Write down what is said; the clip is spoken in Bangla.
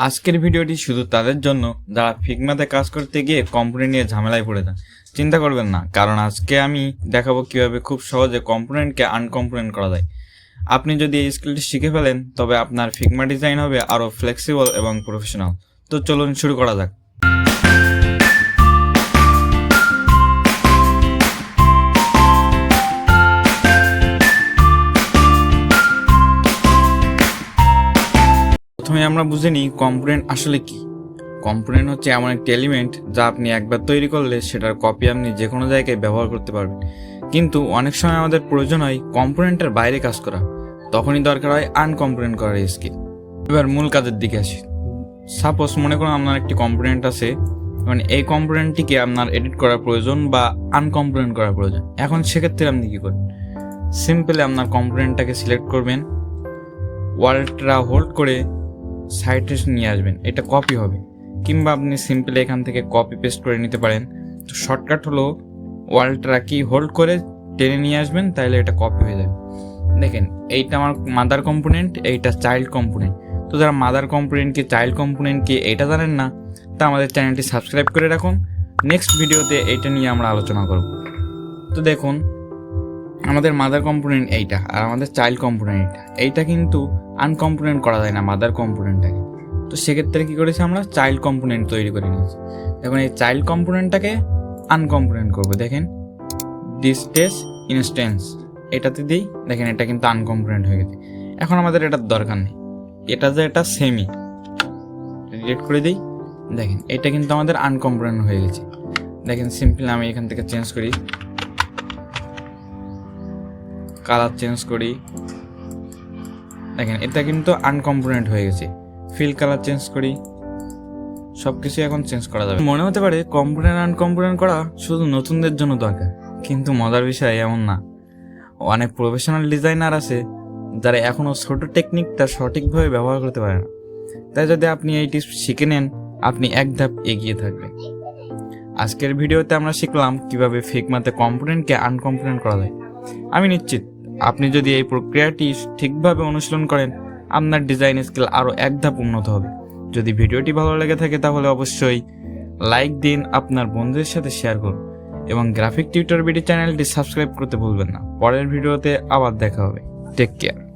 আজকের ভিডিওটি শুধু তাদের জন্য যারা ফিগমাতে কাজ করতে গিয়ে কম্পোনেন্ট নিয়ে ঝামেলায় পড়ে যান। চিন্তা করবেন না, কারণ আজকে আমি দেখাবো কিভাবে খুব সহজে কম্পোনেন্টকে আনকম্পোনেন্ট করা যায়। আপনি যদি এই স্কিলটি শিখে ফেলেন তবে আপনার ফিগমা ডিজাইন হবে আরও ফ্লেক্সিবল এবং প্রফেশনাল। তো চলুন শুরু করা যাক। প্রথমে আমরা বুঝে নিই কম্পোনেন্ট আসলে কি। কম্পোনেন্ট হচ্ছে এমন একটি এলিমেন্ট যা আপনি একবার তৈরি করলে সেটার কপি আপনি যে কোনো জায়গায় ব্যবহার করতে পারবেন। কিন্তু অনেক সময় আমাদের প্রয়োজন হয় কম্পোনেন্টের বাইরে কাজ করা, তখনই দরকার হয় আনকম্পোনেন্ট করার স্কিল। এবার মূল কাজের দিকে আসি। সাপোজ মনে করুন আপনার একটি কম্পোনেন্ট আছে, মানে এই কম্পোনেন্টটিকে আপনার এডিট করার প্রয়োজন বা আনকম্পোনেন্ট করার প্রয়োজন। এখন সেক্ষেত্রে আপনি কী করবেন? সিম্পলি আপনার কম্পোনেন্টটাকে সিলেক্ট করবেন, ওয়ালটা হোল্ড করে সাইডে নিয়ে আসবেন, এটা কপি হবে। কিংবা আপনি সিম্পলি এখান থেকে কপি পেস্ট করে নিতে পারেন। তো শর্টকাট হলো ওয়ালটা কি হোল্ড করে টেনে নিয়ে আসবেন, তাহলে এটা কপি হয়ে যাবে। দেখেন, এইটা আমার মাদার কম্পোনেন্ট, এইটা চাইল্ড কম্পোনেন্ট। তো যারা মাদার কম্পোনেন্ট কি চাইল্ড কম্পোনেন্ট কি এইটা জানেন না, তা আমাদের চ্যানেলটি সাবস্ক্রাইব করে রাখুন। নেক্সট ভিডিওতে এইটা নিয়ে আমরা আলোচনা করব। তো দেখুন, আমাদের মাদার কম্পোনেন্ট এইটা আর আমাদের চাইল্ড কম্পোনেন্ট এইটা কিন্তু আনকম্পোনেন্ট করা যায় না মাদার কম্পোনেন্টটাকে। তো সেক্ষেত্রে কী করেছি, আমরা চাইল্ড কম্পোনেন্ট তৈরি করে নিয়েছি। এখন এই চাইল্ড কম্পোনেন্টটাকে আনকম্পোনেন্ট করবো। দেখেন, ডিসটেন্স ইনস্ট্যান্স এটাতে দিই, দেখেন এটা কিন্তু আনকম্পোনেন্ট হয়ে গেছে। এখন আমাদের এটার দরকার নেই, এটা সেমি ডিলিট করে দিই। দেখেন এটা কিন্তু আমাদের আনকম্পোনেন্ট হয়ে গেছে। দেখেন সিম্পলি আমি এখান থেকে চেঞ্জ করি, কালার চেঞ্জ করি, দেখেন এটা কিন্তু আনকম্পোনেন্ট হয়ে গেছে। ফিল কালার চেঞ্জ করি, সব কিছু এখন চেঞ্জ করা যাবে। মনে হতে পারে কম্পোনেন্ট আনকম্পোনেন্ট করা শুধু নতুনদের জন্য দরকার, কিন্তু মজার বিষয় এমন না। অনেক প্রফেশনাল ডিজাইনার আছে যারা এখনও ছোট টেকনিকটা সঠিকভাবে ব্যবহার করতে পারে না। তাই যদি আপনি এই টিপস শিখে নেন, আপনি এক ধাপ এগিয়ে থাকবেন। আজকের ভিডিওতে আমরা শিখলাম কিভাবে ফিগমাতে কম্পোনেন্টকে আনকম্পোনেন্ট করা যায়। আমি নিশ্চিত আপনি যদি এই প্রক্রিয়াটি ঠিকভাবে অনুশীলন করেন, আপনার ডিজাইন স্কিল আরও এক ধাপ উন্নত হবে। যদি ভিডিওটি ভালো লেগে থাকে তাহলে অবশ্যই লাইক দিন, আপনার বন্ধুদের সাথে শেয়ার করুন এবং গ্রাফিক টিউটর বিডি চ্যানেলটি সাবস্ক্রাইব করতে ভুলবেন না। পরের ভিডিওতে আবার দেখা হবে। Take care.